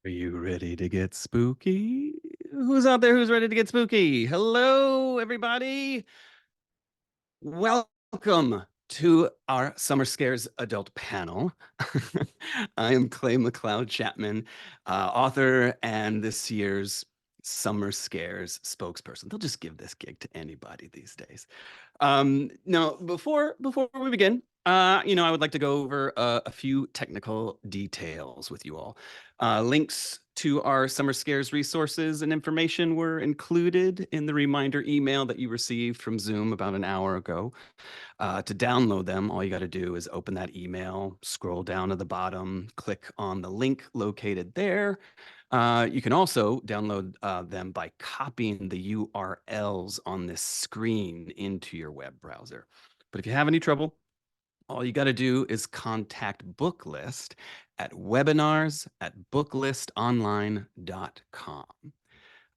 Are you ready to get spooky? Who's out there who's ready to get spooky? Hello, everybody. Welcome to our Summer Scares adult panel. I am Clay McLeod Chapman, author and this year's Summer Scares spokesperson. They'll just give this gig to anybody these days. Now, before we begin, I would like to go over a few technical details with you all. Links to our Summer Scares resources and information were included in the reminder email that you received from Zoom about an hour ago. To download them, all you got to do is open that email, scroll down to the bottom, click on the link located there. You can also download them by copying the URLs on this screen into your web browser. But if you have any trouble, all you got to do is contact Booklist at webinars@booklistonline.com.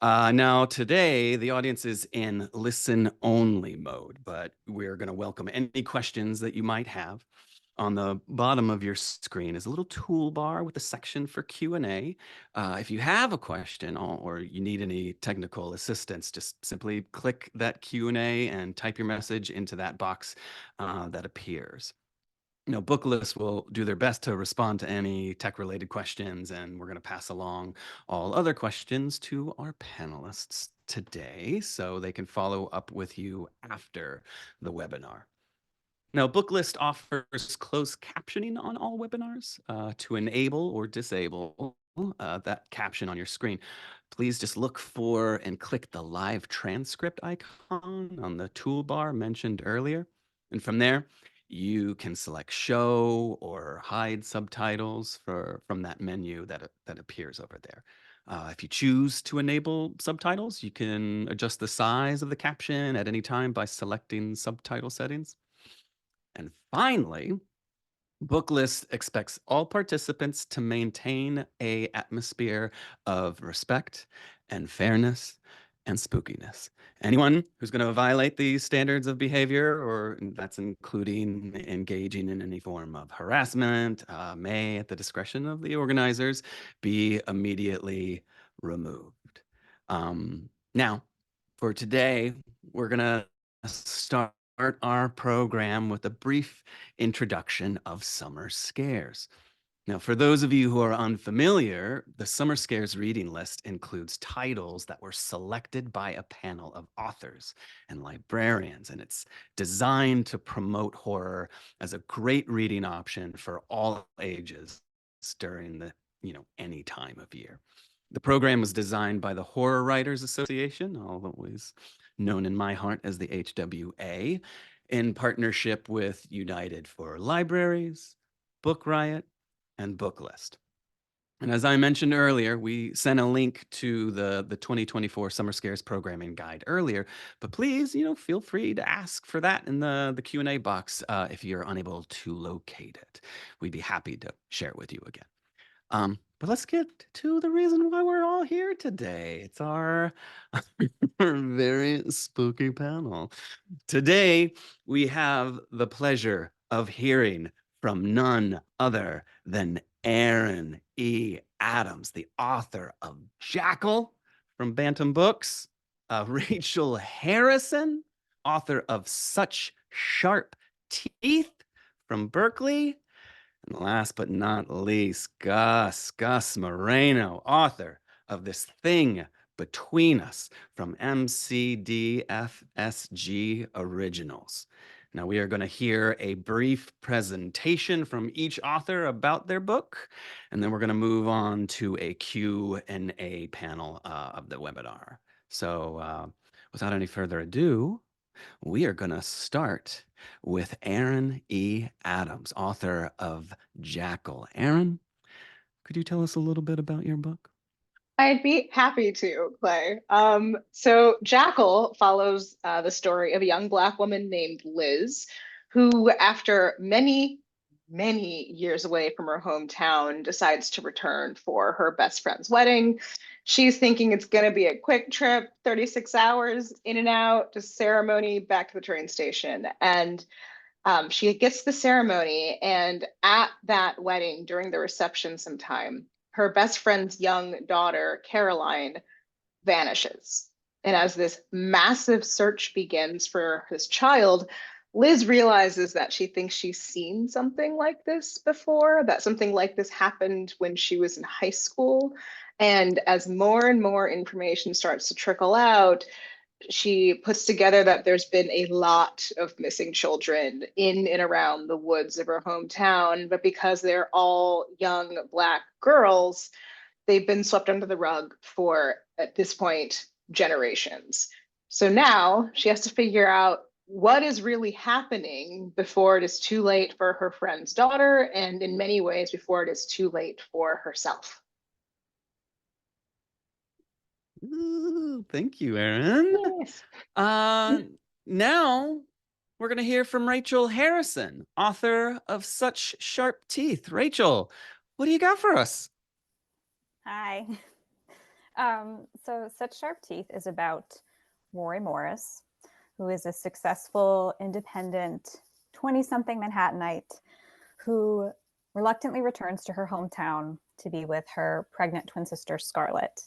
Now, today, the audience is in listen-only mode, but we're going to welcome any questions that you might have. On the bottom of your screen is a little toolbar with a section for Q&A. If you have a question or you need any technical assistance, just simply click that Q&A and type your message into that box that appears. Booklist will do their best to respond to any tech-related questions, and we're going to pass along all other questions to our panelists today so they can follow up with you after the webinar. Now, Booklist offers closed captioning on all webinars to enable or disable that caption on your screen. Please just look for and click the live transcript icon on the toolbar mentioned earlier. And from there, you can select show or hide subtitles from that menu that appears over there. If you choose to enable subtitles, you can adjust the size of the caption at any time by selecting subtitle settings. And finally, Booklist expects all participants to maintain an atmosphere of respect and fairness and spookiness. Anyone who's going to violate these standards of behavior, or that's including engaging in any form of harassment, may, at the discretion of the organizers, be immediately removed. Now, for today, we're going to start our program with a brief introduction of Summer Scares. Now, for those of you who are unfamiliar, the Summer Scares reading list includes titles that were selected by a panel of authors and librarians, and it's designed to promote horror as a great reading option for all ages during the, any time of year. The program was designed by the Horror Writers Association, always known in my heart as the HWA, in partnership with United for Libraries, Book Riot, and Booklist. And as I mentioned earlier, we sent a link to the 2024 Summer Scares programming guide earlier, but please, feel free to ask for that in the Q&A box if you're unable to locate it. We'd be happy to share it with you again. But let's get to the reason why we're all here today. It's our very spooky panel. Today, we have the pleasure of hearing from none other than Erin E. Adams, the author of JACKAL from Bantam Books, Rachel Harrison, author of Such Sharp Teeth from Berkeley, and last but not least, Gus Moreno, author of This Thing Between Us from MCDFSG Originals. Now, we are going to hear a brief presentation from each author about their book, and then we're going to move on to a Q&A panel of the webinar. So without any further ado, we are going to start with Erin E. Adams, author of JACKAL. Erin, could you tell us a little bit about your book? I'd be happy to, Clay. So Jackal follows the story of a young Black woman named Liz, who, after many, many years away from her hometown, decides to return for her best friend's wedding. She's thinking it's going to be a quick trip, 36 hours in and out, just ceremony, back to the train station. And she gets the ceremony, and at that wedding, during the reception sometime, her best friend's young daughter, Caroline, vanishes. And as this massive search begins for this child, Liz realizes that she thinks she's seen something like this before, that something like this happened when she was in high school. And as more and more information starts to trickle out, she puts together that there's been a lot of missing children in and around the woods of her hometown, but because they're all young Black girls, they've been swept under the rug for, at this point, generations. So now she has to figure out what is really happening before it is too late for her friend's daughter, and in many ways, before it is too late for herself. Ooh, thank you, Erin. Yes. Now we're going to hear from Rachel Harrison, author of Such Sharp Teeth. Rachel, what do you got for us? Hi. So Such Sharp Teeth is about Rory Morris, who is a successful, independent 20-something Manhattanite who reluctantly returns to her hometown to be with her pregnant twin sister, Scarlett.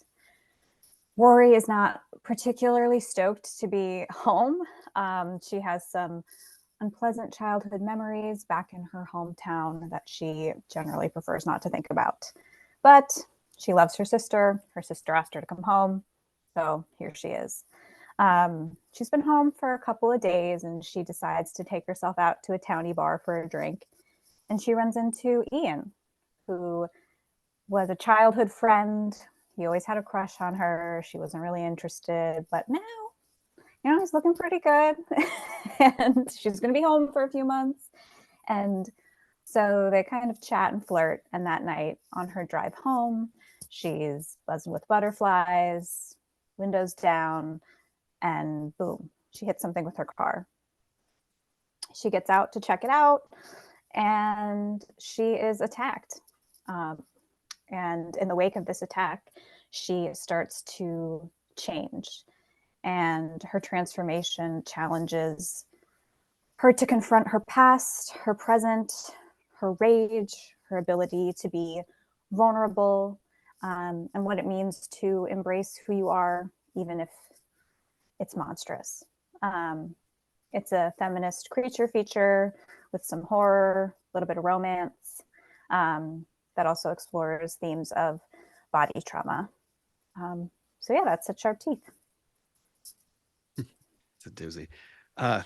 Rory is not particularly stoked to be home. She has some unpleasant childhood memories back in her hometown that she generally prefers not to think about. But she loves her sister. Her sister asked her to come home. So here she is. She's been home for a couple of days and she decides to take herself out to a towny bar for a drink. And she runs into Ian, who was a childhood friend. He always had a crush on her. She wasn't really interested, but now, he's looking pretty good. And she's going to be home for a few months. And so they kind of chat and flirt. And that night on her drive home, she's buzzing with butterflies, windows down, and boom, she hits something with her car. She gets out to check it out, and she is attacked. And in the wake of this attack, she starts to change. And her transformation challenges her to confront her past, her present, her rage, her ability to be vulnerable, and what it means to embrace who you are, even if it's monstrous. It's a feminist creature feature with some horror, a little bit of romance, that also explores themes of body trauma. So yeah, that's Such Sharp Teeth. It's a doozy.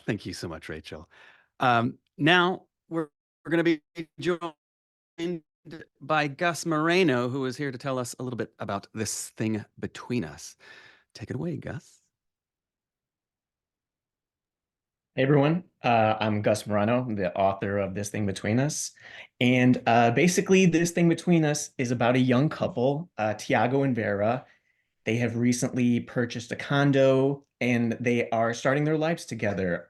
Thank you so much, Rachel. Now we're going to be joined by Gus Moreno, who is here to tell us a little bit about This Thing Between Us. Take it away, Gus. Hey everyone, I'm Gus Moreno, the author of This Thing Between Us. And basically, This Thing Between Us is about a young couple, Tiago and Vera. They have recently purchased a condo and they are starting their lives together.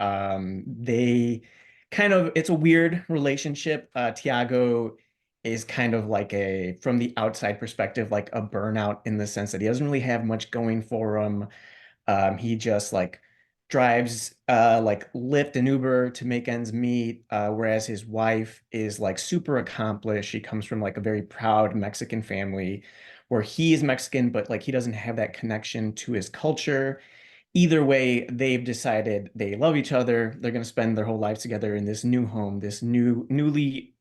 It's a weird relationship. Tiago is kind of like from the outside perspective, like a burnout in the sense that he doesn't really have much going for him. He just drives Lyft and Uber to make ends meet, whereas his wife is super accomplished. She comes from a very proud Mexican family where he is Mexican, but he doesn't have that connection to his culture. Either way, they've decided they love each other. They're going to spend their whole lives together in this new home, this newly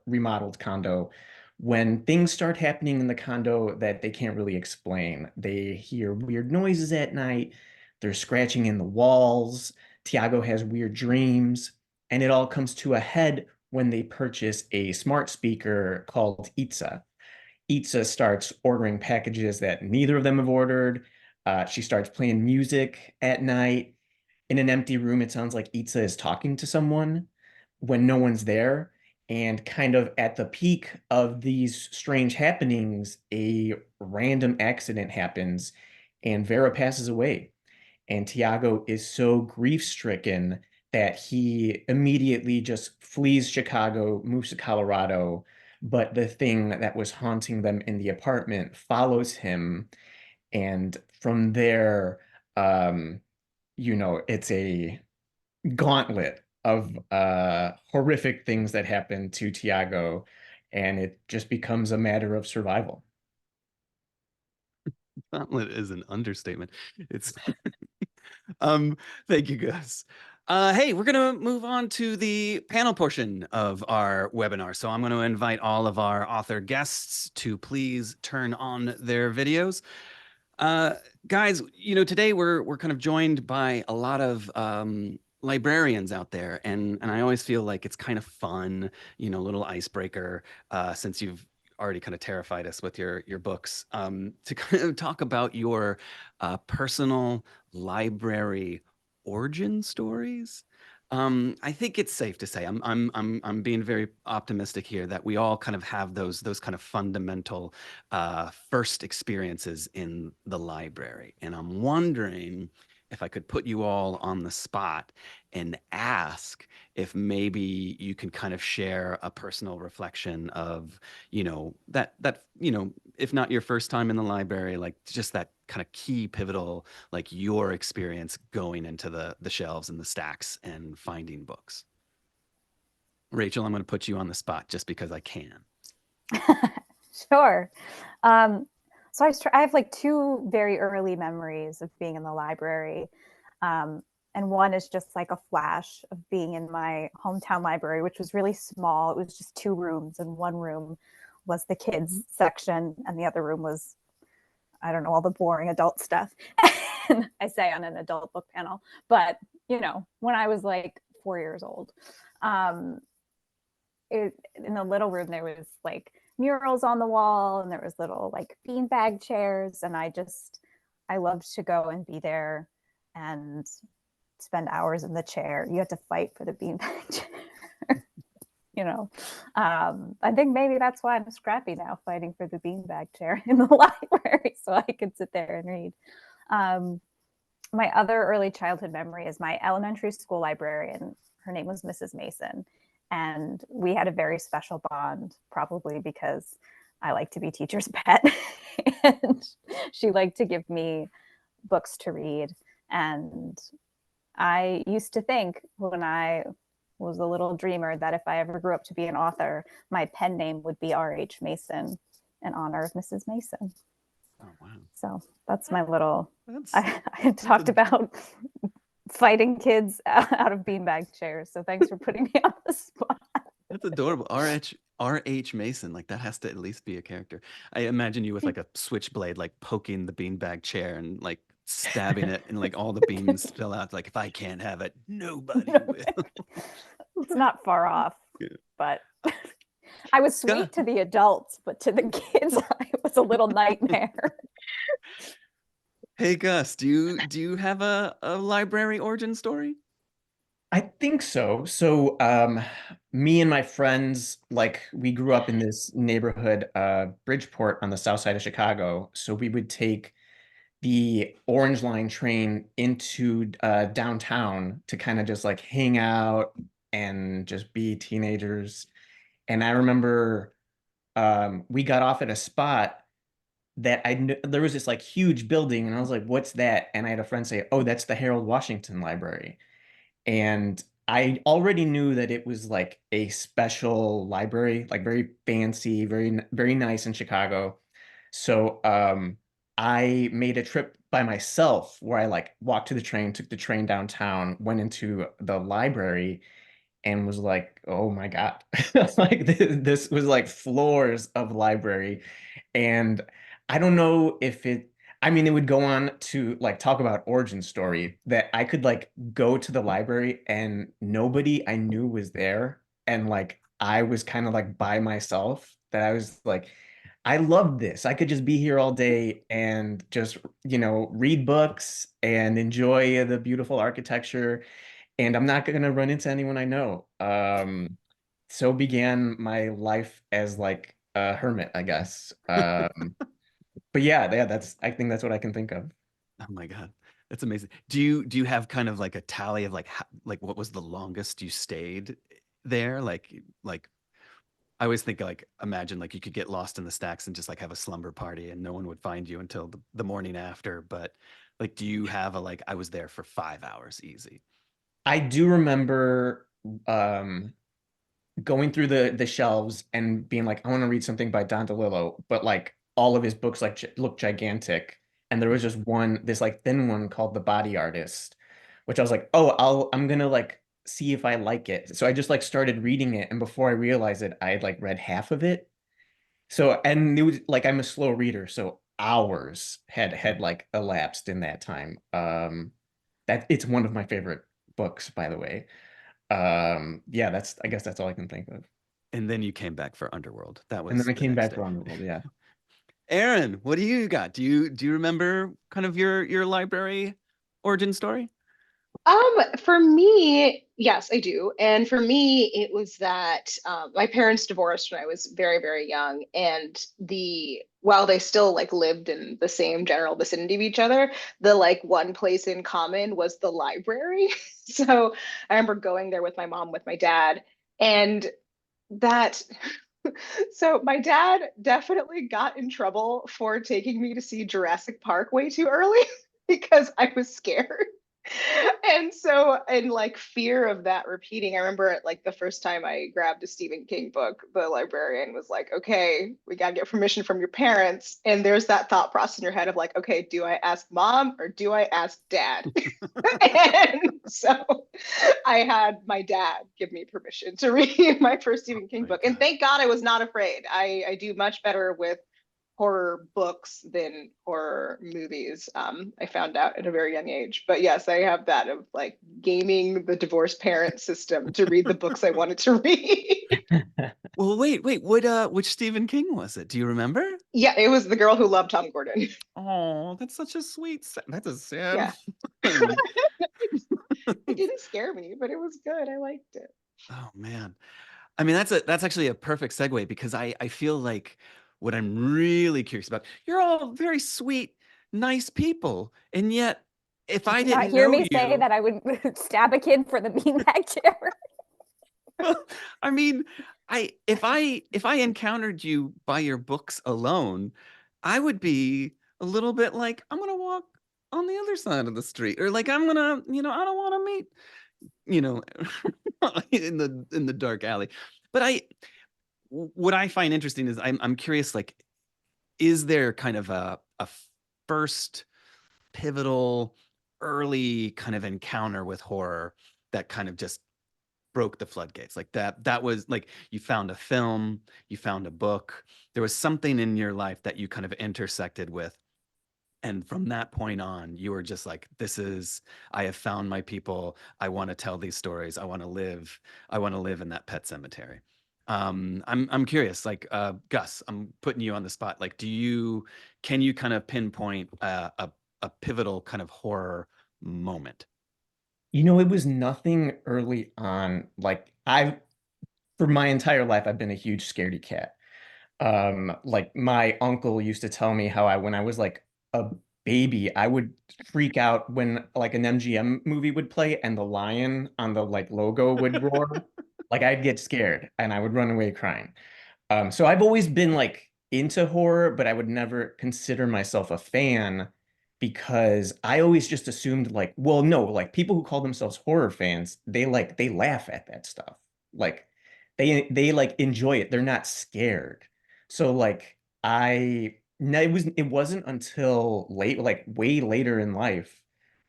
remodeled condo. When things start happening in the condo that they can't really explain, they hear weird noises at night. They're scratching in the walls. Tiago has weird dreams, and it all comes to a head when they purchase a smart speaker called Itza. Itza starts ordering packages that neither of them have ordered. She starts playing music at night. In an empty room, it sounds like Itza is talking to someone when no one's there. And kind of at the peak of these strange happenings, a random accident happens and Vera passes away. And Tiago is so grief-stricken that he immediately just flees Chicago, moves to Colorado. But the thing that was haunting them in the apartment follows him. And from there, it's a gauntlet of horrific things that happen to Tiago, and it just becomes a matter of survival. Gauntlet is an understatement. It's thank you, Gus. Hey, we're gonna move on to the panel portion of our webinar. So I'm going to invite all of our author guests to please turn on their videos. Guys, you know, today we're kind of joined by a lot of librarians out there, and I always feel like it's kind of fun, you know, little icebreaker, since you've already kind of terrified us with your books, to kind of talk about your personal library origin stories. I think it's safe to say I'm being very optimistic here that we all kind of have those kind of fundamental first experiences in the library, and I'm wondering if I could put you all on the spot and ask if maybe you can kind of share a personal reflection of, you know, that you know, if not your first time in the library, like just that kind of key pivotal, like your experience going into the shelves and the stacks and finding books. Rachel, I'm going to put you on the spot just because I can. Sure. So I have like two very early memories of being in the library. And one is just like a flash of being in my hometown library, which was really small. It was just 2 rooms, and one room was the kids section, and the other room was, I don't know, all the boring adult stuff. And I say on an adult book panel, but you know, when I was like 4 years old, in the little room there was like murals on the wall, and there was little like beanbag chairs, and I loved to go and be there and spend hours in the chair. You had to fight for the beanbag chair. You know, I think maybe that's why I'm scrappy now, fighting for the beanbag chair in the library so I could sit there and read. My other early childhood memory is my elementary school librarian. Her name was Mrs. Mason, and we had a very special bond, probably because I like to be teacher's pet. And she liked to give me books to read. And I used to think when I was a little dreamer that if I ever grew up to be an author, my pen name would be R.H. Mason in honor of Mrs. Mason. Oh, wow. So that's my little, That's I had talked about fighting kids out of beanbag chairs. So thanks for putting me on the spot. that's adorable. R.H. Mason, like that has to at least be a character. I imagine you with like a switchblade, like poking the beanbag chair and like stabbing it, and like all the beans spill out. Like, if I can't have it, nobody will. It's not far off, Yeah. but I was sweet Yeah. to the adults, but to the kids, I was a little nightmare. Hey, Gus, do you have a library origin story? I think so. So, me and my friends, like, we grew up in this neighborhood, Bridgeport, on the south side of Chicago. So we would take the Orange Line train into downtown to kind of just like hang out and just be teenagers. And I remember we got off at a spot that I knew there was this like huge building, and I was like, "What's that?" And I had a friend say, "Oh, that's the Harold Washington Library." And I already knew that it was like a special library, like very fancy, very nice in Chicago. So I made a trip by myself where I like walked to the train, took the train downtown, went into the library, and was like, oh my God, like this was like floors of library. And I don't know if I mean, it would go on to like talk about origin story that I could like go to the library and nobody I knew was there. And like, I was kind of like by myself, that I was like, I love this. I could just be here all day and just, you know, read books and enjoy the beautiful architecture, and I'm not going to run into anyone I know. So began my life as like a hermit, I guess. But yeah, I think that's what I can think of. Oh my God, that's amazing. Do you have kind of like a tally of like like what was the longest you stayed there? Like I always think, like, imagine like you could get lost in the stacks and just like have a slumber party and no one would find you until the morning after. But like, do you have a like, I was there for 5 hours easy? I do remember going through the shelves and being like, I want to read something by Don DeLillo, but like all of his books like look gigantic. and there was just this like thin one called The Body Artist, which I was like, oh, I'm gonna like see if I like it. So I just like started reading it, and before I realized it, I had like read half of it. So, and it was like, I'm a slow reader, so hours had like elapsed in that time. That it's one of my favorite books, by the way. Yeah, I guess that's all I can think of. And then you came back for Underworld. That And was then I the came next back for Underworld, yeah. Erin, what do you got? Do you remember kind of your library origin story? For me, yes, I do. And for me, it was that my parents divorced when I was very, very young. And while they still like lived in the same general vicinity of each other, the like one place in common was the library. So I remember going there with my mom, with my dad, and that so my dad definitely got in trouble for taking me to see Jurassic Park way too early because I was scared. And so, in like fear of that repeating, I remember like the first time I grabbed a Stephen King book, the librarian was like, okay, we got to get permission from your parents. And there's that thought process in your head of like, okay, do I ask mom or do I ask dad? And so I had my dad give me permission to read my first Stephen King My book. And God. thank God I was not afraid. I do much better with horror books than horror movies. I found out at a very young age. But yes, I have that of like gaming the divorced parent system to read the books I wanted to read. Well, wait, which Stephen King was it? Do you remember? Yeah, it was The Girl Who Loved Tom Gordon. Oh, that's such a sweet. That's a sad Yeah. one. It didn't scare me, but it was good. I liked it. Oh man. I mean, that's actually a perfect segue because I feel like what I'm really curious about, you're all very sweet, nice people. And yet, if Did I you not didn't hear know me say you, that I would stab a kid for the beanbag chair? well, I mean, if I encountered you by your books alone, I would be a little bit like, I'm gonna walk on the other side of the street, or like I'm gonna, I don't want to meet, you know, in the dark alley. But what I find interesting is I'm curious, like, is there kind of a first pivotal early kind of encounter with horror that kind of just broke the floodgates? Like that was like you found a film, you found a book, there was something in your life that you kind of intersected with, and from that point on you were just like, I have found my people, I want to tell these stories, I want to live in that pet cemetery. I'm curious, like, Gus, I'm putting you on the spot, like, can you kind of pinpoint a pivotal kind of horror moment? You know, it was nothing early on. Like for my entire life, I've been a huge scaredy cat. Like my uncle used to tell me how when I was like a baby, I would freak out when like an MGM movie would play and the lion on the like logo would roar. Like I'd get scared and I would run away crying. So I've always been like into horror, but I would never consider myself a fan because I always just assumed like, well, no, like people who call themselves horror fans, they laugh at that stuff. Like they like enjoy it. They're not scared. So like no, it wasn't until late, like way later in life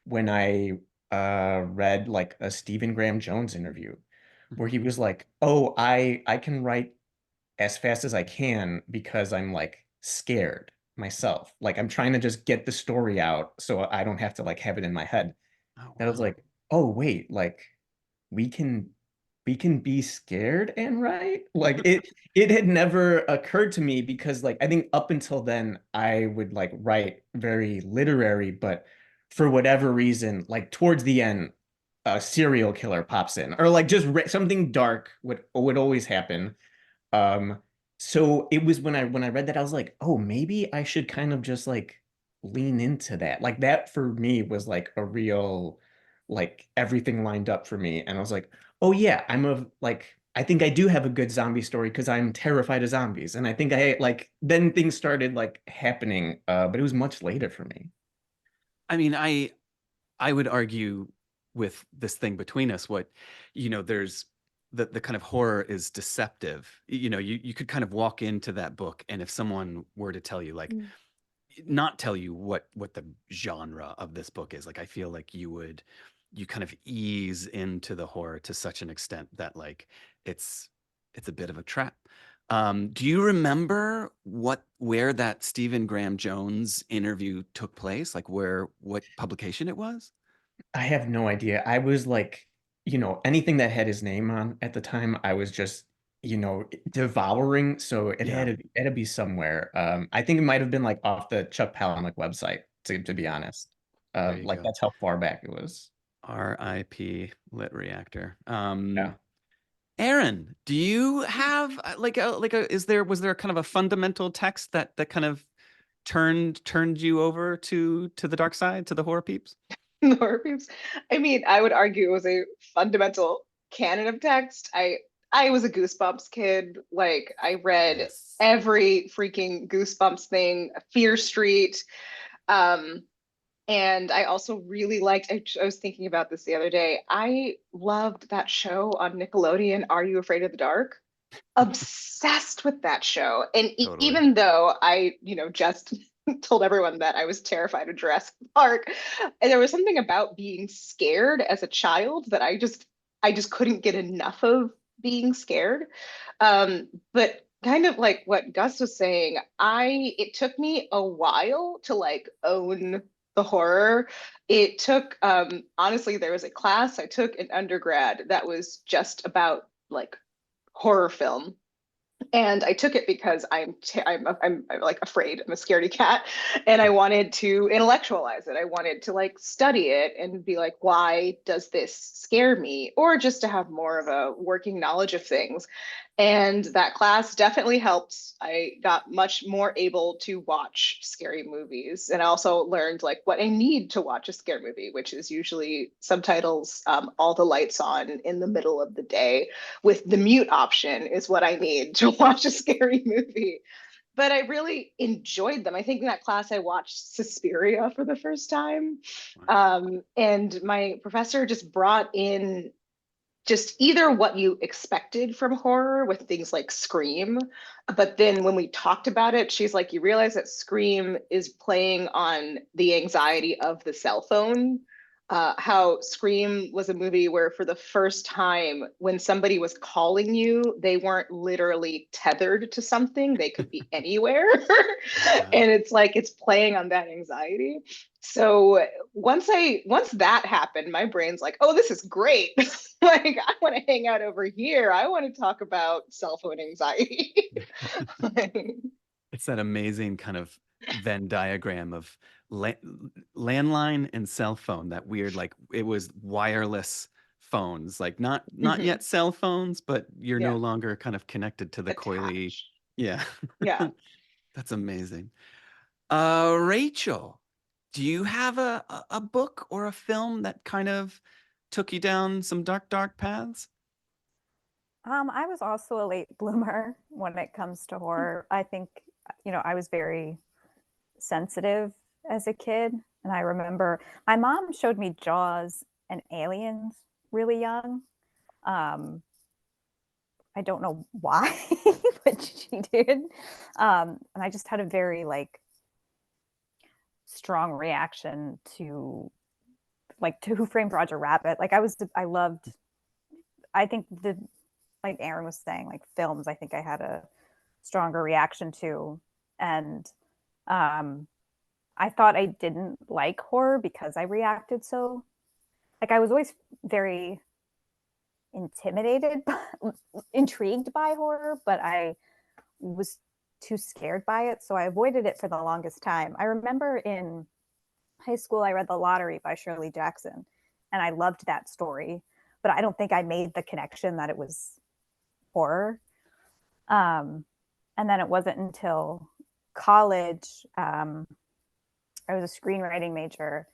when I read like a Stephen Graham Jones interview where he was like, "Oh, I can write as fast as I can because I'm like scared myself. Like I'm trying to just get the story out so I don't have to like have it in my head." Oh And I was wow. like, "Oh, wait, like we can we can be scared and write?" Like it had never occurred to me because like I think up until then I would like write very literary, but for whatever reason, like towards the end, a serial killer pops in or like just something dark would always happen. um, so it was when I read that, I was like, oh, maybe I should kind of just like lean into that. Like that for me was like a real, like everything lined up for me. And I was like, oh yeah, I think I do have a good zombie story because I'm terrified of zombies. And I think I like then things started like happening, but it was much later for me. I mean, I would argue with this thing between us, there's the kind of horror is deceptive. You could kind of walk into that book, and if someone were to tell you like, Mm. not tell you what the genre of this book is. Like, I feel like you kind of ease into the horror to such an extent that like it's a bit of a trap. Do you remember where that Stephen Graham Jones interview took place? Like what publication it was? I have no idea. I was like, anything that had his name on at the time, I was just, devouring. So it Yeah, had to be somewhere. I think it might have been like off the Chuck Palahniuk website, to be honest. there you Like go. that's how far back it was. RIP Lit Reactor. Yeah. Erin, do you have was there kind of a fundamental text that kind of turned you over to the dark side, to the horror peeps? Horror peeps. I mean, I would argue it was a fundamental canon of text. I was a Goosebumps kid. Like I read Yes. every freaking Goosebumps thing, Fear Street. Um, and I also really liked, I was thinking about this the other day. I loved that show on Nickelodeon, Are You Afraid of the Dark? Obsessed with that show. And Totally. even though I, just told everyone that I was terrified of Jurassic Park, and there was something about being scared as a child that I just couldn't get enough of being scared. But kind of like what Gus was saying, it took me a while to like own the horror. It took honestly, there was a class I took in undergrad that was just about like horror film, and I took it because I'm like afraid. I'm a scaredy cat, and I wanted to intellectualize it. I wanted to like study it and be like, why does this scare me? Or just to have more of a working knowledge of things. And that class definitely helped. I got much more able to watch scary movies, and I also learned like what I need to watch a scary movie, which is usually subtitles, all the lights on in the middle of the day with the mute option is what I need to watch a scary movie. But I really enjoyed them. I think in that class I watched Suspiria for the first time. And my professor just brought in just either what you expected from horror with things like Scream. But then when we talked about it, she's like, you realize that Scream is playing on the anxiety of the cell phone. How Scream was a movie where, for the first time, when somebody was calling you, they weren't literally tethered to something, they could be anywhere. Wow. And it's like it's playing on that anxiety. So once that happened, my brain's like, oh, this is great. Like I want to hang out over here. I want to talk about cell phone anxiety. Like, It's that amazing kind of Venn diagram of landline and cell phone, that weird, like it was wireless phones, like not mhm, yet cell phones, but you're no yeah, longer kind of connected to the coily. attach. Yeah. Yeah. That's amazing. Rachel, do you have a book or a film that kind of took you down some dark paths? I was also a late bloomer when it comes to horror. I think, I was very sensitive as a kid. And I remember my mom showed me Jaws and Aliens really young. Um, I don't know why, but she did. And I just had a very like strong reaction to Who Framed Roger Rabbit. Like I loved, I think like Erin was saying, like films, I think I had a stronger reaction to. And I thought I didn't like horror because I reacted so, like I was always very intimidated, intrigued by horror, but I was too scared by it. So I avoided it for the longest time. I remember in high school, I read The Lottery by Shirley Jackson, and I loved that story, but I don't think I made the connection that it was horror. Um, and then it wasn't until college, I was a screenwriting major,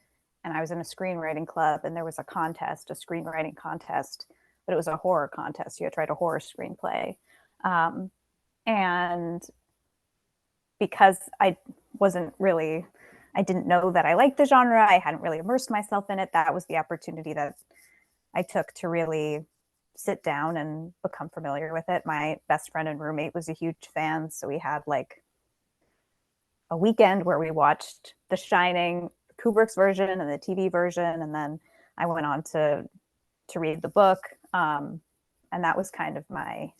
and I was in a screenwriting club, and there was a screenwriting contest, but it was a horror contest. You had to write a horror screenplay. And because I didn't know that I liked the genre, I hadn't really immersed myself in it. That was the opportunity that I took to really sit down and become familiar with it. My best friend and roommate was a huge fan, so we had like a weekend where we watched The Shining, Kubrick's version and the TV version, and then I went on to read the book, and that was kind of my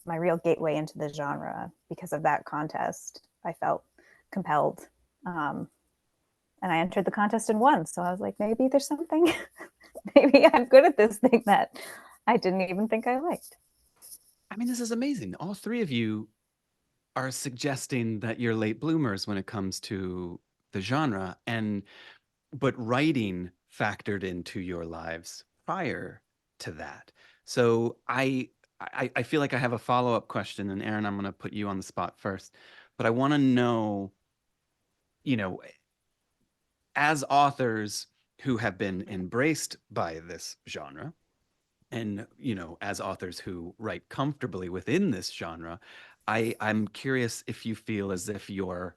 real gateway into the genre. Because of that contest, I felt compelled, and I entered the contest and won. So I was like, maybe there's something, maybe I'm good at this thing that I didn't even think I liked. I mean, this is amazing. All three of you are suggesting that you're late bloomers when it comes to the genre, but writing factored into your lives prior to that. So I feel like I have a follow-up question, and Erin, I'm going to put you on the spot first, but I want to know, as authors who have been embraced by this genre, and as authors who write comfortably within this genre, I'm curious if you feel as if you're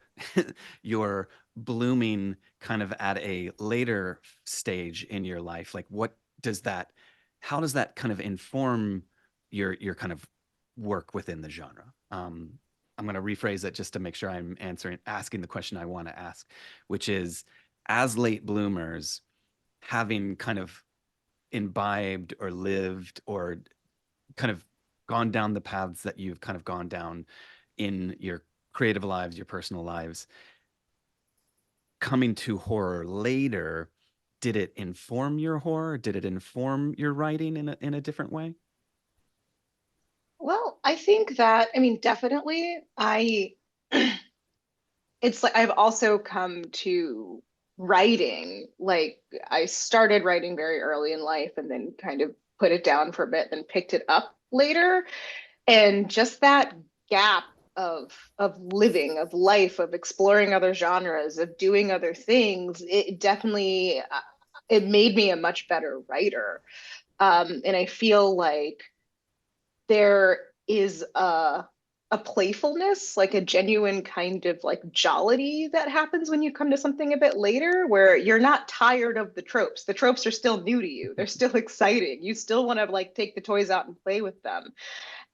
you're blooming kind of at a later stage in your life. Like, how does that kind of inform your kind of work within the genre? I'm going to rephrase it just to make sure I'm asking the question I want to ask, which is, as late bloomers, having kind of imbibed or lived or kind of gone down the paths that you've kind of gone down in your creative lives, your personal lives, coming to horror later, did it inform your horror? Did it inform your writing in a different way? Well, I think that, I mean, definitely, it's like I've also come to writing, like I started writing very early in life and then kind of put it down for a bit, then picked it up later. And just that gap of living, of life, of exploring other genres, of doing other things, it definitely it made me a much better writer. And I feel like there is a playfulness, like a genuine kind of like jollity that happens when you come to something a bit later, where you're not tired of the tropes. The tropes are still new to you. They're still exciting. You still want to like take the toys out and play with them.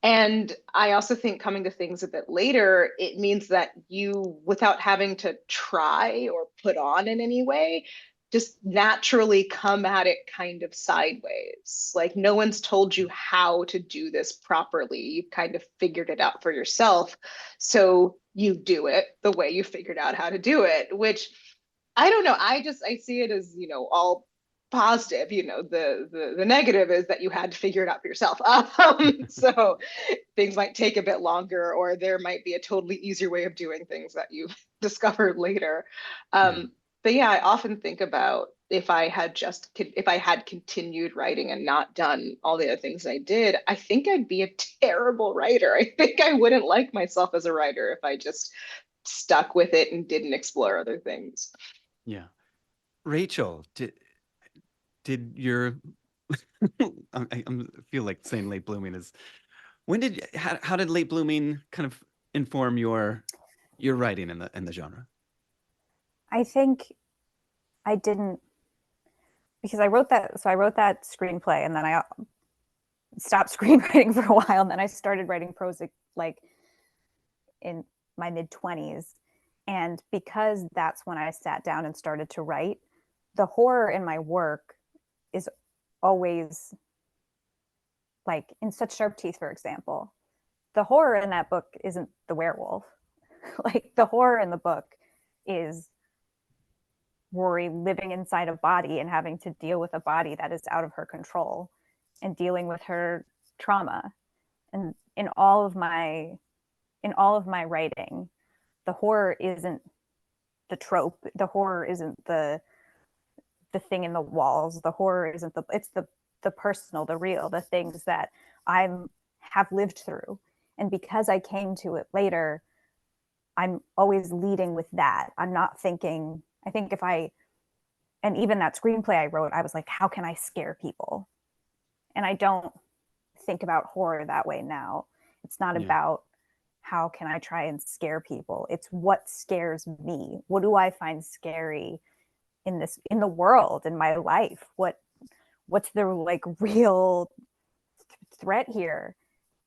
And I also think coming to things a bit later, it means that you, without having to try or put on in any way, just naturally come at it kind of sideways. Like no one's told you how to do this properly. You've kind of figured it out for yourself. So you do it the way you figured out how to do it, which I don't know. I see it as, all positive. The negative is that you had to figure it out for yourself. So things might take a bit longer, or there might be a totally easier way of doing things that you discovered later. But yeah, I often think about if I had continued writing and not done all the other things I did, I think I'd be a terrible writer. I think I wouldn't like myself as a writer if I just stuck with it and didn't explore other things. Yeah. Rachel, did your I feel like saying late blooming is, how did late blooming kind of inform your writing in the genre? I think I didn't, because I wrote that screenplay and then I stopped screenwriting for a while, and then I started writing prose like in my mid-20s. And because that's when I sat down and started to write, the horror in my work is always, like in Such Sharp Teeth, for example, the horror in that book isn't the werewolf. Like the horror in the book is Rory living inside a body and having to deal with a body that is out of her control and dealing with her trauma. And in all of my writing, the horror isn't the trope. The horror isn't the thing in the walls. The horror isn't it's the personal, the real, the things that I have lived through. And because I came to it later, I'm always leading with that. I'm not thinking, I think and even that screenplay I wrote, I was like, how can I scare people? And I don't think about horror that way now. It's not about how can I try and scare people. It's what scares me. What do I find scary in the world, in my life? What's the like real threat here?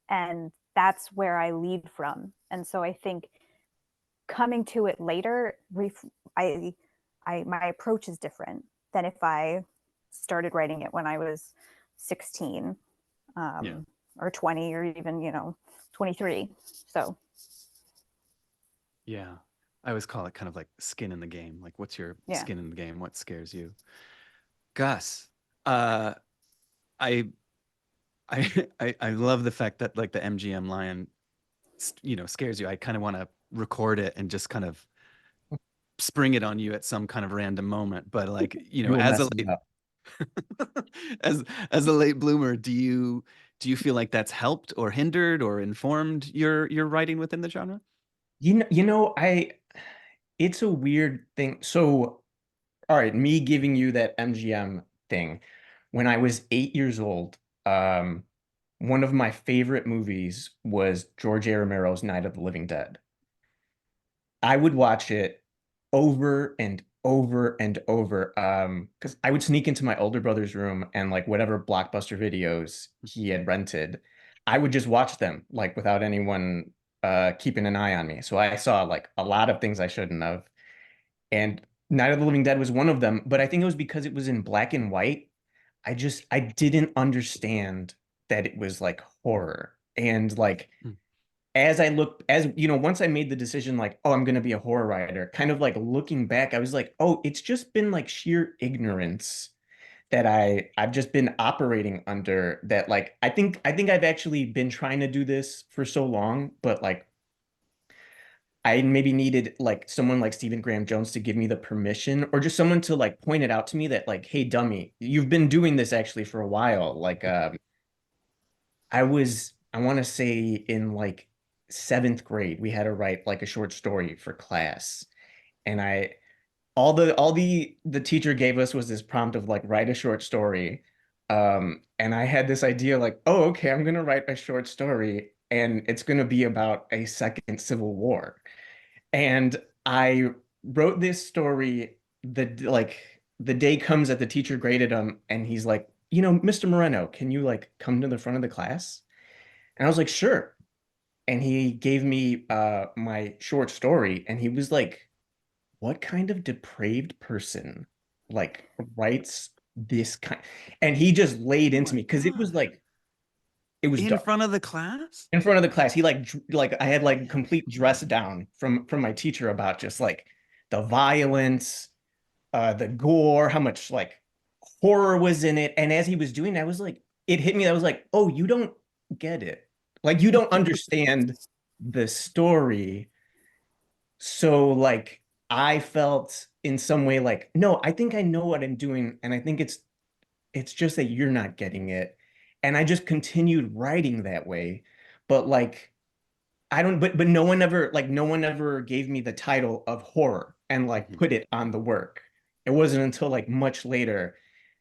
And that's where I lead from. And so I think coming to it later, my approach is different than if I started writing it when I was 16, or 20, or even 23. So Yeah. I always call it kind of like skin in the game. Like, what's your skin in the game? What scares you? Gus, I I love the fact that like the MGM lion, scares you. I kind of want to record it and just kind of spring it on you at some kind of random moment. But like, You will as a mess me late up. as a late bloomer, do you feel like that's helped or hindered or informed your writing within the genre? It's a weird thing. So, all right, me giving you that MGM thing. When I was 8 years old, one of my favorite movies was George A. Romero's Night of the Living Dead. I would watch it over and over and over. Because I would sneak into my older brother's room and like whatever Blockbuster videos he had rented, I would just watch them like without anyone keeping an eye on me. So I saw like a lot of things I shouldn't have. And Night of the Living Dead was one of them, but I think it was because it was in black and white. I didn't understand that it was like horror. And like Mm. once I made the decision, like, oh, I'm going to be a horror writer, kind of like looking back, I was like, oh, it's just been like sheer ignorance that I've just been operating under that. Like, I think I've actually been trying to do this for so long, but like, I maybe needed like someone like Stephen Graham Jones to give me the permission or just someone to like point it out to me that like, hey, dummy, you've been doing this actually for a while. Like, I want to say in like seventh grade, we had to write like a short story for class. And all the teacher gave us was this prompt of like, write a short story. And I had this idea like, oh, okay, I'm going to write a short story and it's going to be about a second civil war. And I wrote this story the day comes that the teacher graded him and he's like, Mr. Moreno, can you like come to the front of the class? And I was like, sure. And he gave me my short story and he was like, what kind of depraved person like writes this kind? And he just laid Oh into my me because it was God. like it was In dark. front of the class? In front of the class, he like I had like complete dress down from my teacher about just like the violence, the gore, how much like horror was in it. And as he was doing that, I was like, it hit me. I was like, oh, you don't get it. Like you don't understand the story. So like I felt in some way like, no, I think I know what I'm doing. And I think it's just that you're not getting it. And I just continued writing that way. But like I don't but no one ever gave me the title of horror and like Mhm. put it on the work. It wasn't until like much later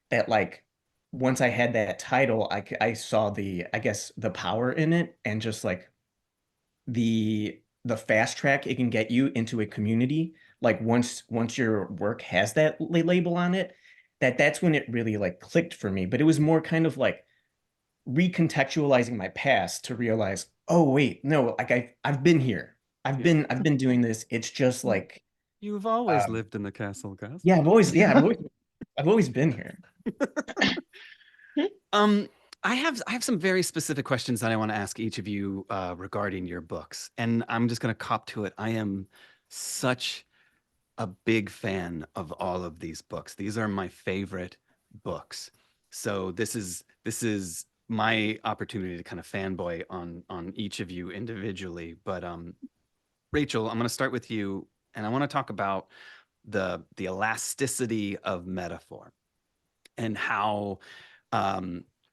that like once I had that title, I saw I guess the power in it and just like the fast track it can get you into a community. Like once your work has that label on it, that's when it really like clicked for me. But it was more kind of like recontextualizing my past to realize, oh wait, no, like I've been here. Yeah. I've been doing this. It's just like You've always um, lived in the castle, Gus. yeah, I've always been here. Um, I have some very specific questions that I want to ask each of you regarding your books, and I'm just going to cop to it. I am such a big fan of all of these books. These are my favorite books. So this is my opportunity to kind of fanboy on each of you individually. But Rachel, I'm going to start with you, and I want to talk about the elasticity of metaphor and how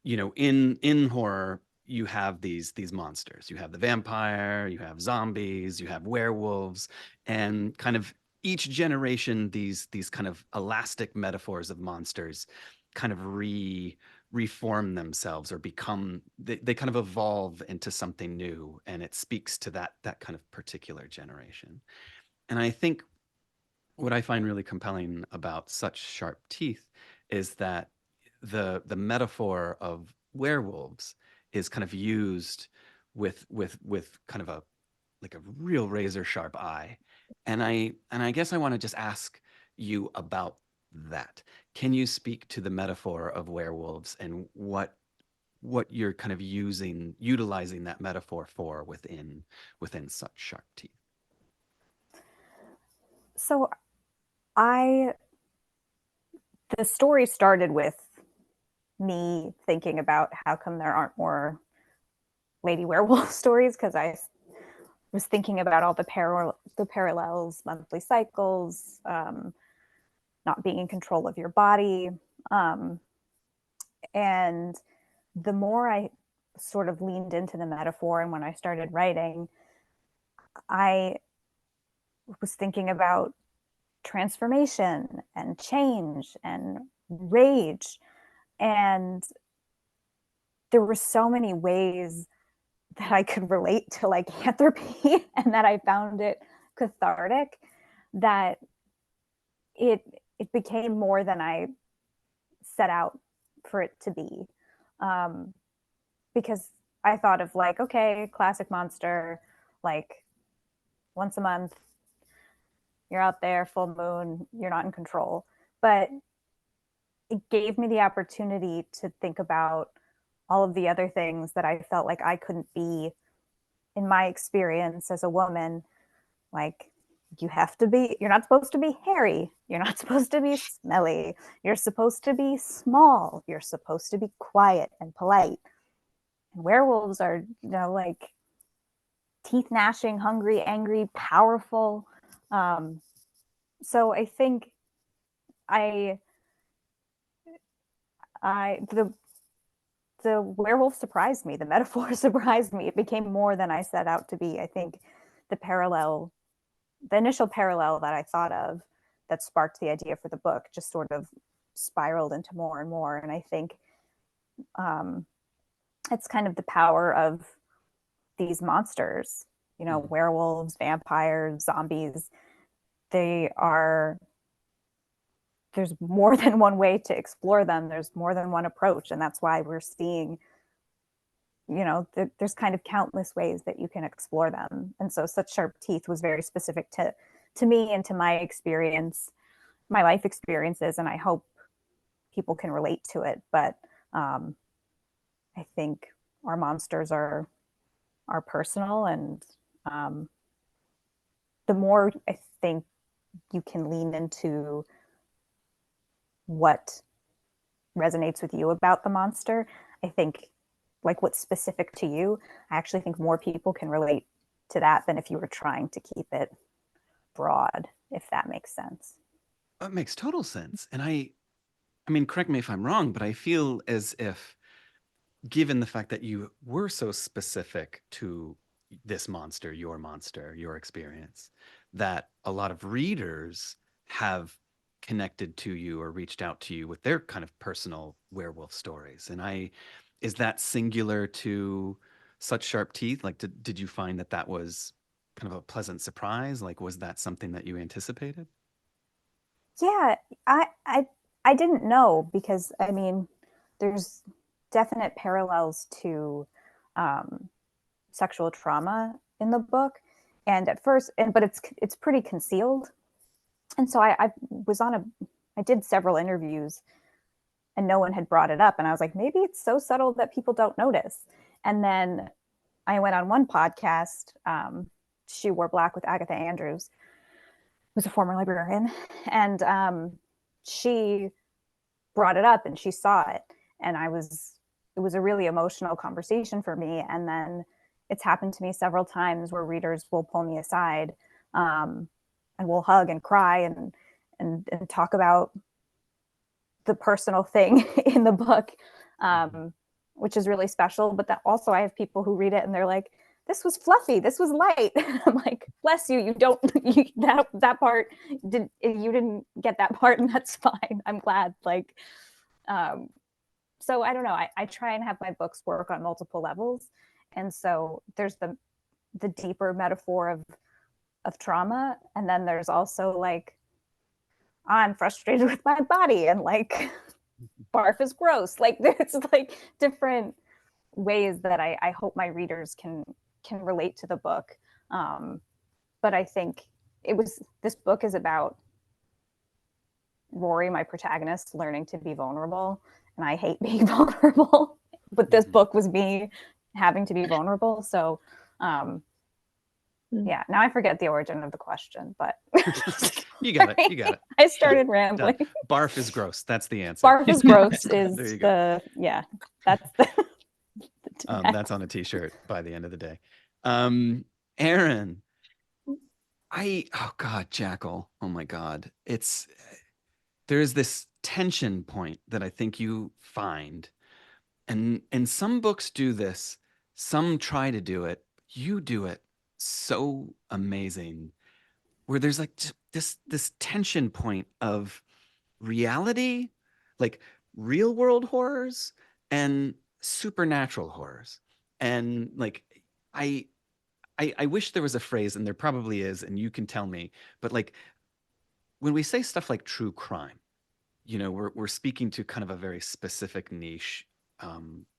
in horror you have these monsters. You have the vampire, you have zombies, you have werewolves, and kind of each generation these kind of elastic metaphors of monsters kind of reform themselves or become they kind of evolve into something new, and it speaks to that kind of particular generation. And I think what I find really compelling about Such Sharp Teeth is that the metaphor of werewolves is kind of used with kind of like a real razor sharp eye. And I guess I want to just ask you about that. Can you speak to the metaphor of werewolves and what you're kind of utilizing that metaphor for within such sharp teeth? So the story started with me thinking about how come there aren't more lady werewolf stories, because I was thinking about all the parallels, monthly cycles, not being in control of your body. And the more I sort of leaned into the metaphor and when I started writing, I was thinking about transformation and change and rage. And there were so many ways that I could relate to lycanthropy and that I found it cathartic that it became more than I set out for it to be. Because I thought of like, okay, classic monster, like once a month, you're out there, full moon, you're not in control. But it gave me the opportunity to think about all of the other things that I felt like I couldn't be in my experience as a woman. Like, you're not supposed to be hairy. You're not supposed to be smelly. You're supposed to be small. You're supposed to be quiet and polite. And werewolves are, like teeth gnashing, hungry, angry, powerful. So I think the werewolf surprised me. The metaphor surprised me. It became more than I set out to be. I think the initial parallel that I thought of that sparked the idea for the book just sort of spiraled into more and more. And I think it's kind of the power of these monsters, werewolves, vampires, zombies. There's more than one way to explore them. There's more than one approach. And that's why we're seeing, there's kind of countless ways that you can explore them. And so Such Sharp Teeth was very specific to me and to my experience, my life experiences. And I hope people can relate to it. But I think our monsters are personal. And the more I think you can lean into what resonates with you about the monster, I think like what's specific to you, I actually think more people can relate to that than if you were trying to keep it broad, if that makes sense. It makes total sense. And I mean, correct me if I'm wrong, but I feel as if, given the fact that you were so specific to this monster, your experience, that a lot of readers have connected to you or reached out to you with their kind of personal werewolf stories. And is that singular to Such Sharp Teeth? Like, did you find that was kind of a pleasant surprise? Like, was that something that you anticipated? Yeah, I didn't know, because I mean, there's definite parallels to sexual trauma in the book, and at first, but it's pretty concealed. And so I did several interviews and no one had brought it up. And I was like, maybe it's so subtle that people don't notice. And then I went on one podcast, She Wore Black with Agatha Andrews, who's a former librarian. And she brought it up and she saw it. And it was a really emotional conversation for me. And then it's happened to me several times where readers will pull me aside and we'll hug and cry and talk about the personal thing in the book, which is really special. But that also I have people who read it and they're like, this was fluffy, this was light. I'm like, bless you, that part you didn't get that part, and that's fine. I'm glad. Like, so I don't know. I try and have my books work on multiple levels. And so there's the deeper metaphor of trauma. And then there's also like, I'm frustrated with my body and like barf is gross. Like there's like different ways that I hope my readers can relate to the book. But I think this book is about Rory, my protagonist, learning to be vulnerable. And I hate being vulnerable, but this book was me having to be vulnerable. So, yeah, now I forget the origin of the question, but You got it. You got it. I started rambling. Barf is gross. That's the answer. Barf is gross is There you go. That's the that's on a t-shirt by the end of the day. Erin, oh God, Jackal. Oh my God. There's this tension point that I think you find. And some books do this, some try to do it. You do it so amazing, where there's like this tension point of reality, like real world horrors and supernatural horrors. And like I wish there was a phrase, and there probably is, and you can tell me, but like when we say stuff like true crime, you know, we're speaking to kind of a very specific niche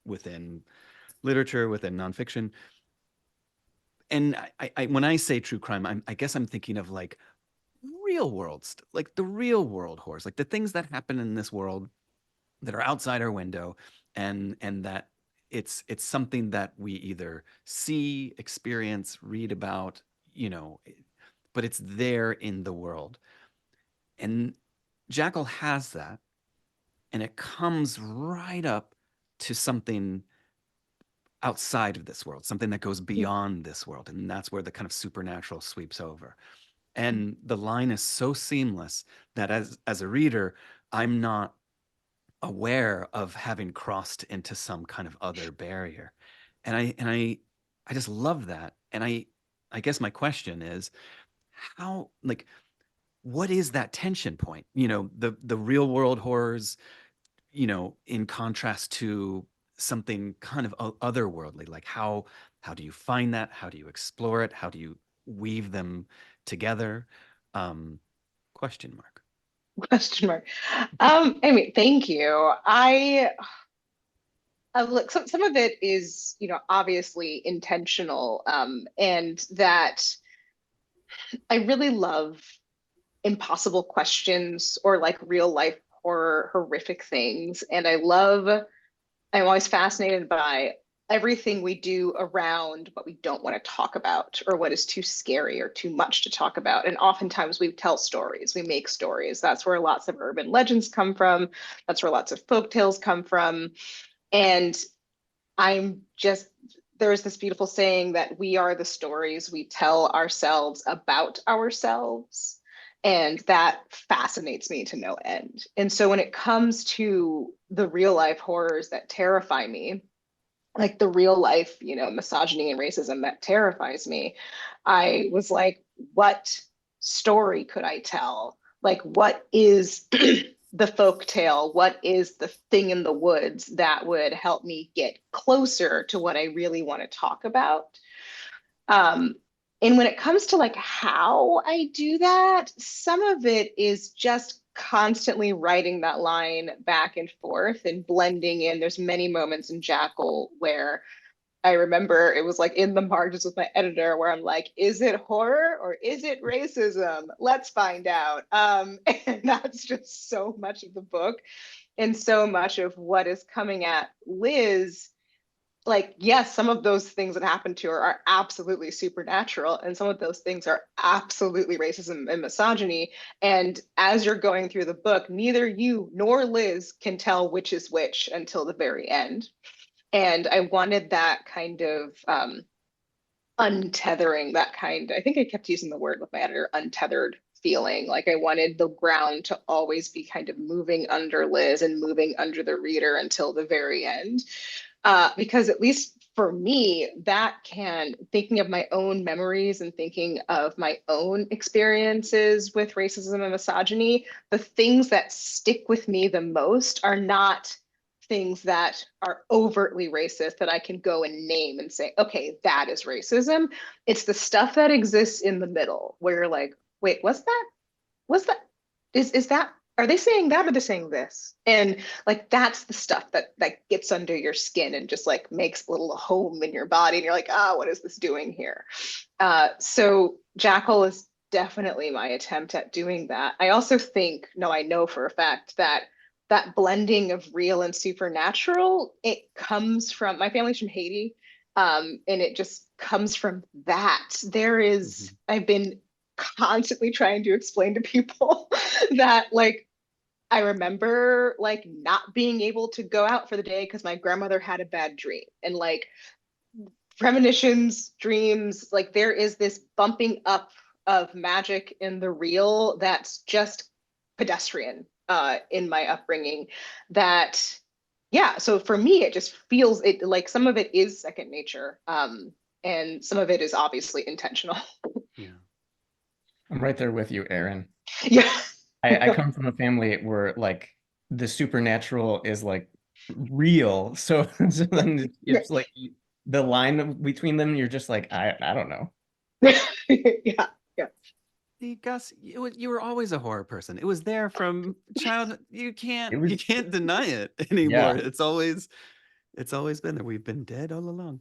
within literature, within nonfiction. And when I say true crime, I guess I'm thinking of like real world, like the real world horrors, like the things that happen in this world that are outside our window, and that it's something that we either see, experience, read about, you know, but it's there in the world. And Jackal has that, and it comes right up to something outside of this world, something that goes beyond this world. And that's where the kind of supernatural sweeps over. And the line is so seamless that as a reader, I'm not aware of having crossed into some kind of other barrier. And I just love that. And I guess my question is, how, like, what is that tension point? You know, the real world horrors, you know, in contrast to something kind of otherworldly. Like how do you find that? How do you explore it? How do you weave them together? Question mark. Question mark. I mean, thank you. Look, some of it is, you know, obviously intentional, and that I really love impossible questions or like real life horror, horrific things. And I'm always fascinated by everything we do around what we don't want to talk about or what is too scary or too much to talk about. And oftentimes we tell stories, we make stories. That's where lots of urban legends come from. That's where lots of folk tales come from. And there's this beautiful saying that we are the stories we tell ourselves about ourselves. And that fascinates me to no end. And so when it comes to the real life horrors that terrify me, like the real life, you know, misogyny and racism that terrifies me, I was like, what story could I tell? Like, what is the folk tale? What is the thing in the woods that would help me get closer to what I really want to talk about? And when it comes to like how I do that, some of it is just constantly writing that line back and forth and blending in. There's many moments in Jackal where I remember it was like in the margins with my editor where I'm like, is it horror or is it racism? Let's find out. And that's just so much of the book and so much of what is coming at Liz. Like, yes, some of those things that happen to her are absolutely supernatural, and some of those things are absolutely racism and misogyny. And as you're going through the book, neither you nor Liz can tell which is which until the very end. And I wanted that kind of untethering, I think I kept using the word with my editor, untethered feeling. Like I wanted the ground to always be kind of moving under Liz and moving under the reader until the very end. Because at least for me, thinking of my own memories and thinking of my own experiences with racism and misogyny, the things that stick with me the most are not things that are overtly racist that I can go and name and say, okay, that is racism. It's the stuff that exists in the middle where you're like, wait, is that are they saying that or they're saying this? And like that's the stuff that gets under your skin and just like makes a little home in your body. And you're like, ah, what is this doing here? So Jackal is definitely my attempt at doing that. I also think, no, I know for a fact that that blending of real and supernatural, it comes from my family's from Haiti. And it just comes from that. There is, I've been constantly trying to explain to people that like I remember like not being able to go out for the day because my grandmother had a bad dream and like premonitions, dreams, like there is this bumping up of magic in the real that's just pedestrian in my upbringing that yeah, so for me it just feels it like some of it is second nature and some of it is obviously intentional. Yeah. I'm right there with you, Erin. Yeah. I come from a family where like the supernatural is like real. So, so then it's like the line between them, you're just like, I don't know. Yeah. Yeah. See, Gus, you were always a horror person. It was there from childhood. You can't deny it anymore. Yeah. It's always been there. We've been dead all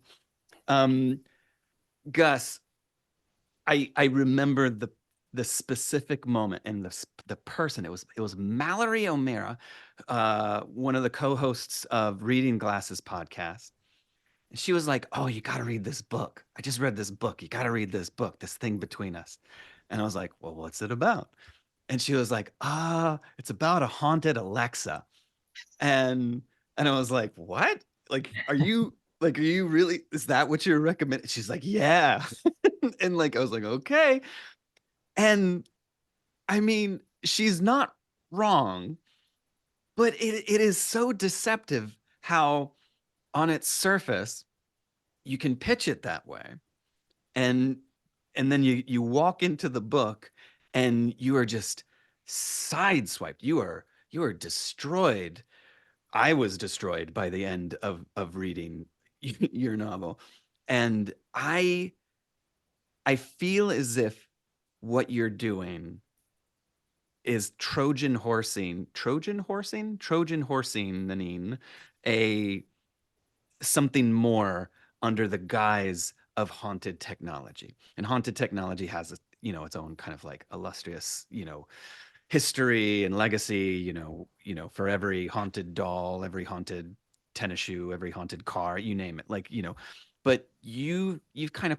along. Gus, I remember the specific moment and the person. It was Mallory O'Meara, one of the co-hosts of Reading Glasses podcast. And she was like, "Oh, you got to read this book. I just read this book. You got to read this book, This Thing Between Us." And I was like, "Well, what's it about?" And she was like, it's about a haunted Alexa." And I was like, "What? Like, are you really, is that what you're recommending?" She's like, "Yeah." And like, I was like, "Okay." And I mean, she's not wrong, but it is so deceptive how on its surface you can pitch it that way. And then you walk into the book and you are just sideswiped. You are destroyed. I was destroyed by the end of reading your novel. And I feel as if what you're doing is Trojan horsing a something more under the guise of haunted technology. And haunted technology has its own kind of like illustrious, history and legacy, for every haunted doll, every haunted tennis shoe, every haunted car, you name it. Like, but you've kind of,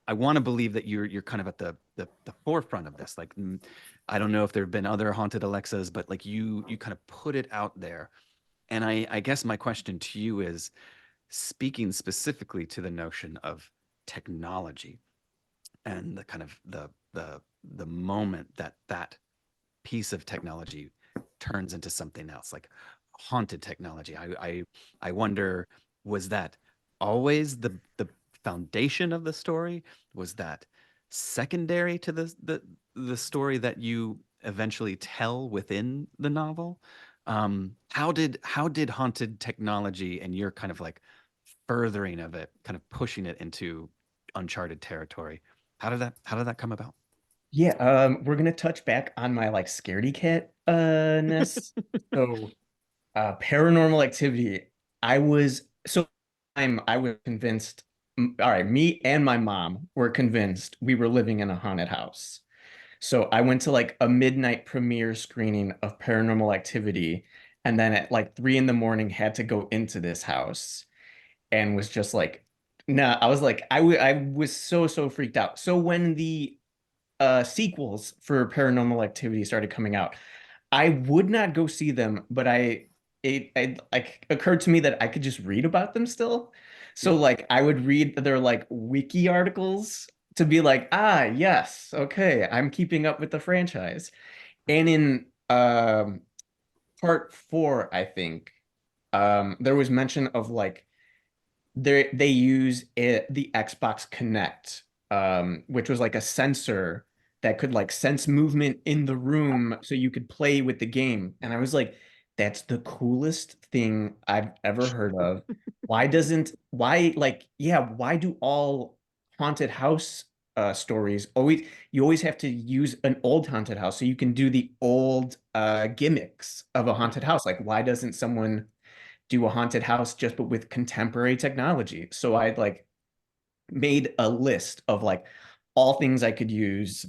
I want to believe that you're kind of at the forefront of this. Like, I don't know if there have been other haunted Alexas, but like you kind of put it out there. And I guess my question to you is, speaking specifically to the notion of technology and the kind of the moment that piece of technology turns into something else, like haunted technology. I wonder, was that always the foundation of the story? Was that secondary to the story that you eventually tell within the novel? How did haunted technology and your kind of like furthering of it, kind of pushing it into uncharted territory, how did that come about? Yeah, we're gonna touch back on my like scaredy cat ness. So paranormal activity. I was convinced, all right, me and my mom were convinced we were living in a haunted house. So I went to like a midnight premiere screening of Paranormal Activity, and then at like 3 in the morning had to go into this house and was just like, nah, I was like, I was so freaked out. So when the sequels for Paranormal Activity started coming out, I would not go see them, but it like occurred to me that I could just read about them still. So like I would read their like wiki articles to be like, ah, yes, okay, I'm keeping up with the franchise. And in part 4, I think, there was mention of like they use the Xbox Connect, which was like a sensor that could like sense movement in the room so you could play with the game. And I was like, that's the coolest thing I've ever heard of. Why do all haunted house stories, you always have to use an old haunted house so you can do the old gimmicks of a haunted house. Like, why doesn't someone do a haunted house just but with contemporary technology? So I'd like made a list of like all things I could use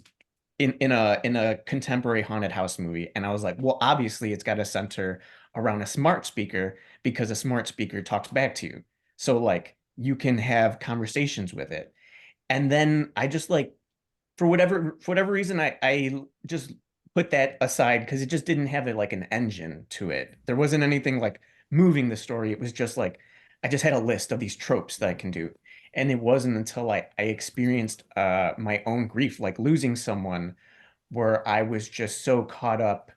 in a contemporary haunted house movie, and I was like, well, obviously it's got to center around a smart speaker because a smart speaker talks back to you, so like you can have conversations with it. And then I just like, for whatever reason, I just put that aside because it just didn't have like an engine to it. There wasn't anything like moving the story. It was just like I just had a list of these tropes that I can do. And it wasn't until I experienced my own grief, like losing someone, where I was just so caught up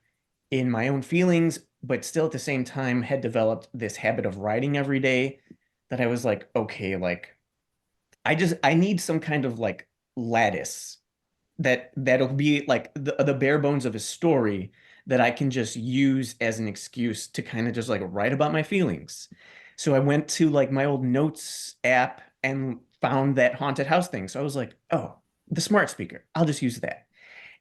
in my own feelings, but still at the same time had developed this habit of writing every day, that I was like, okay, like I need some kind of like lattice that'll be like the bare bones of a story that I can just use as an excuse to kind of just like write about my feelings. So I went to like my old notes app and found that haunted house thing. So I was like, oh, the smart speaker, I'll just use that.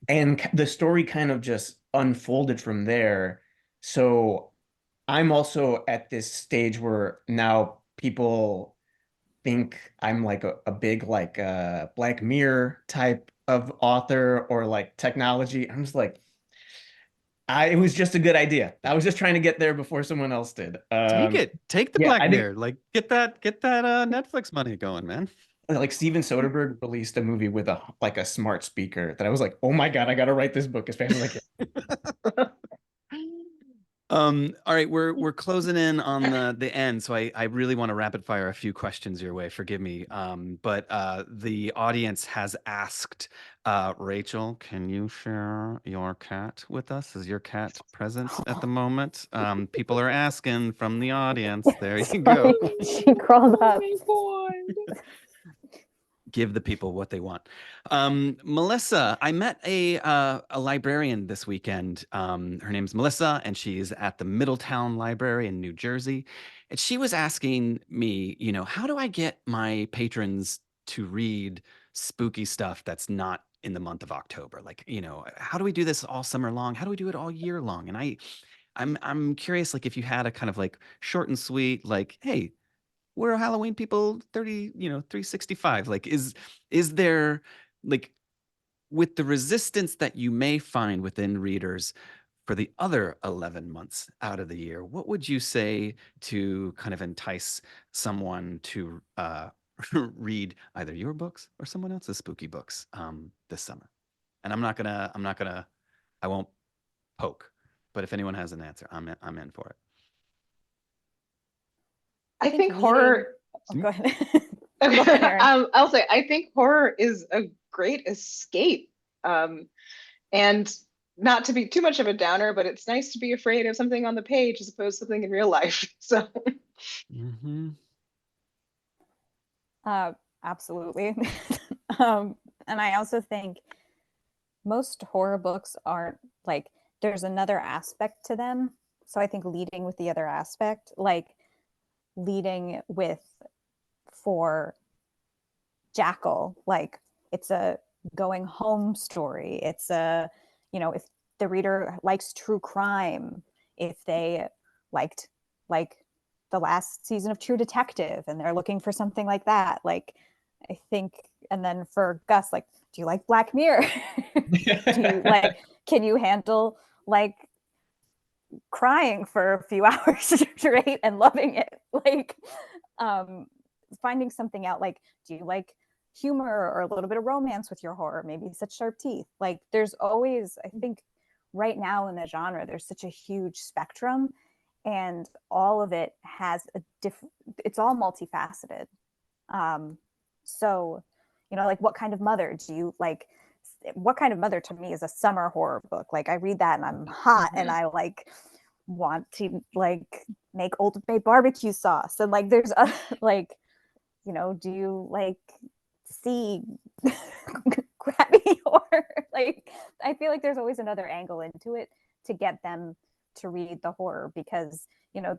And the story kind of just unfolded from there. So I'm also at this stage where now people think I'm like a big like Black Mirror type of author or like technology. I'm just like, it was just a good idea. I was just trying to get there before someone else did. Take the Yeah, Black I think Mirror, like get that Netflix money going, man. like Steven Soderbergh released a movie with a smart speaker that I was like, oh my God, I gotta write this book as fast as I can. All right, we're closing in on the end, so I really want to rapid fire a few questions your way. Forgive me. But the audience has asked, Rachel, can you share your cat with us? Is your cat present at the moment? People are asking from the audience. There you go. She crawled up. Give the people what they want. Melissa, I met a librarian this weekend. Her name's Melissa, and she's at the Middletown Library in New Jersey. And she was asking me, how do I get my patrons to read spooky stuff that's not in the month of October? Like, how do we do this all summer long? How do we do it all year long? And I'm curious, like, if you had a kind of like short and sweet, like, hey, we're Halloween people 365. Like, is there, like, with the resistance that you may find within readers for the other 11 months out of the year, what would you say to kind of entice someone to read either your books or someone else's spooky books this summer? And I won't poke, but if anyone has an answer, I'm in for it. I think horror. Oh, go ahead. Okay. Go ahead, Erin. I'll say I think horror is a great escape, and not to be too much of a downer, but it's nice to be afraid of something on the page as opposed to something in real life. So, Absolutely. And I also think most horror books aren't like, there's another aspect to them. So I think leading with the other aspect, like leading with, for JACKAL, like it's a going home story. It's a, if the reader likes true crime, if they liked like the last season of True Detective and they're looking for something like that, like I think. And then for Gus, like, do you like Black Mirror? Do you like, can you handle like crying for a few hours straight and loving it? Like, finding something out, like, do you like humor or a little bit of romance with your horror? Maybe Such Sharp Teeth. Like, there's always, I think right now in the genre, there's such a huge spectrum, and all of it has a different, it's all multifaceted. So, like, what kind of mother do you like? What kind of mother to me is a summer horror book? Like, I read that and I'm hot and I like want to like make Old Bay barbecue sauce, and like there's like, do you like see crappy horror? Like, I feel like there's always another angle into it to get them to read the horror, because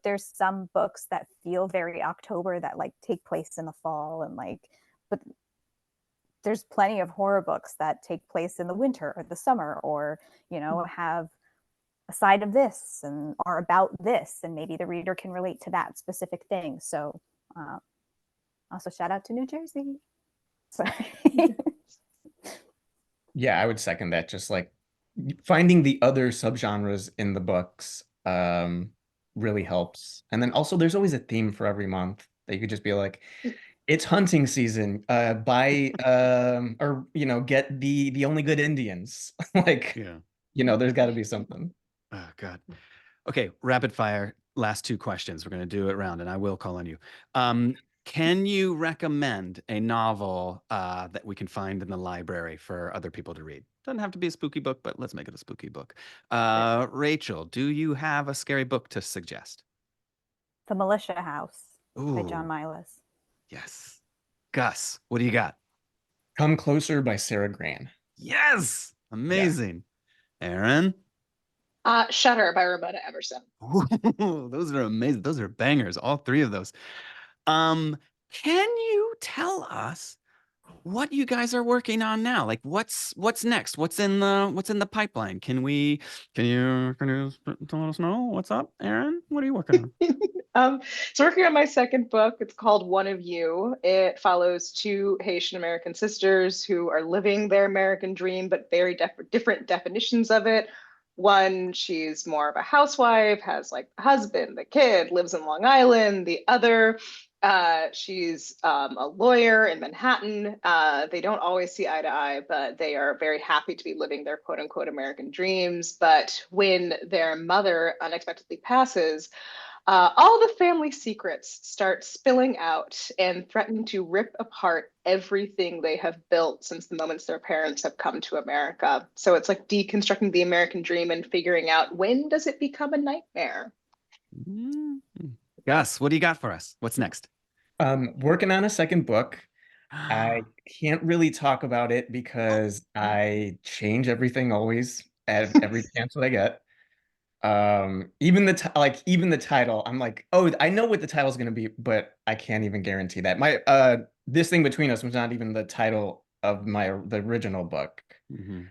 there's some books that feel very October that like take place in the fall, and like, but there's plenty of horror books that take place in the winter or the summer, or, you know, have a side of this and are about this, and maybe the reader can relate to that specific thing. So also shout out to New Jersey. Sorry. Yeah, I would second that. Just like finding the other subgenres in the books really helps. And then also there's always a theme for every month that you could just be like, it's hunting season. Buy or you know, get the only good Indians. Like, Yeah. you know, there's got to be something. Oh, God. Okay, rapid fire. Last two questions. We're going to do it round, and I will call on you. Can you recommend a novel that we can find in the library for other people to read? Doesn't have to be a spooky book, but let's make it a spooky book. Rachel, do you have a scary book to suggest? The Militia House by John Ooh, Milas. yes. Gus, what do you got? Come Closer by Sarah Gran. Yes, amazing. Erin? Shutter by Ramona Emerson. Ooh, those are amazing. Those are bangers, all three of those. Can you tell us what you guys are working on now? Like what's next? What's in the pipeline? Can you tell us know what's up, Erin? What are you working on? So working on my second book. It's called One of You. It follows two Haitian American sisters who are living their American dream, but very different definitions of it. One, she's more of a housewife, has like a husband, the kid, lives in Long Island. The other, she's a lawyer in Manhattan. They don't always see eye to eye, but they are very happy to be living their quote unquote American dreams. But when their mother unexpectedly passes, all the family secrets start spilling out and threaten to rip apart everything they have built since the moments their parents have come to America. So it's like deconstructing the American dream and figuring out, when does it become a nightmare? Mm. Gus, what do you got for us? What's next? Working on a second book. I can't really talk about it because I change everything always at every chance that I get. Even the title, I'm like, oh, I know what the title is going to be, but I can't even guarantee that. My This Thing Between Us was not even the title of the original book. Mhm.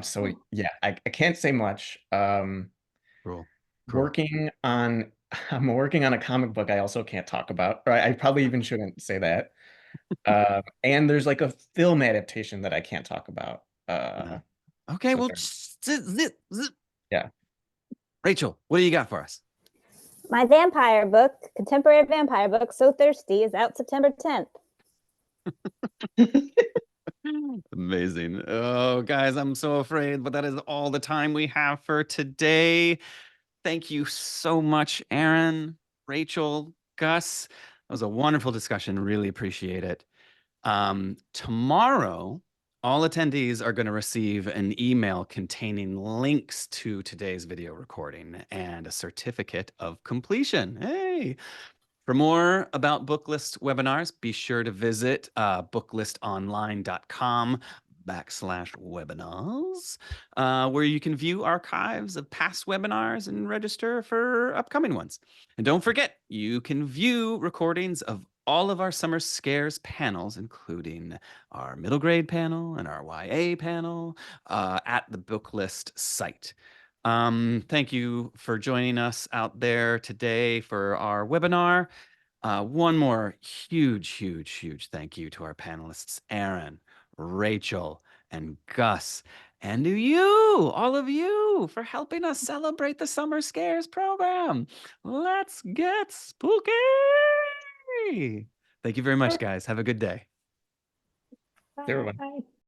So yeah, I can't say much. Cool. I'm working on a comic book I also can't talk about. Or I probably even shouldn't say that. And there's like a film adaptation that I can't talk about. Yeah. Okay, So well, zip. yeah. Rachel, what do you got for us? My vampire book, contemporary vampire book, So Thirsty, is out September 10th. Amazing. Oh, guys, I'm so afraid, but that is all the time we have for today. Thank you so much, Erin, Rachel, Gus. That was a wonderful discussion. Really appreciate it. Tomorrow, all attendees are going to receive an email containing links to today's video recording and a certificate of completion. Hey! For more about Booklist webinars, be sure to visit booklistonline.com/webinars, where you can view archives of past webinars and register for upcoming ones. And don't forget, you can view recordings of all of our Summer Scares panels, including our middle grade panel and our YA panel, at the Booklist site. Thank you for joining us out there today for our webinar. One more huge thank you to our panelists, Erin, Rachel, and Gus, and to you, all of you, for helping us celebrate the Summer Scares program. Let's get spooky. Thank you very much, guys. Have a good day. Everyone. Bye.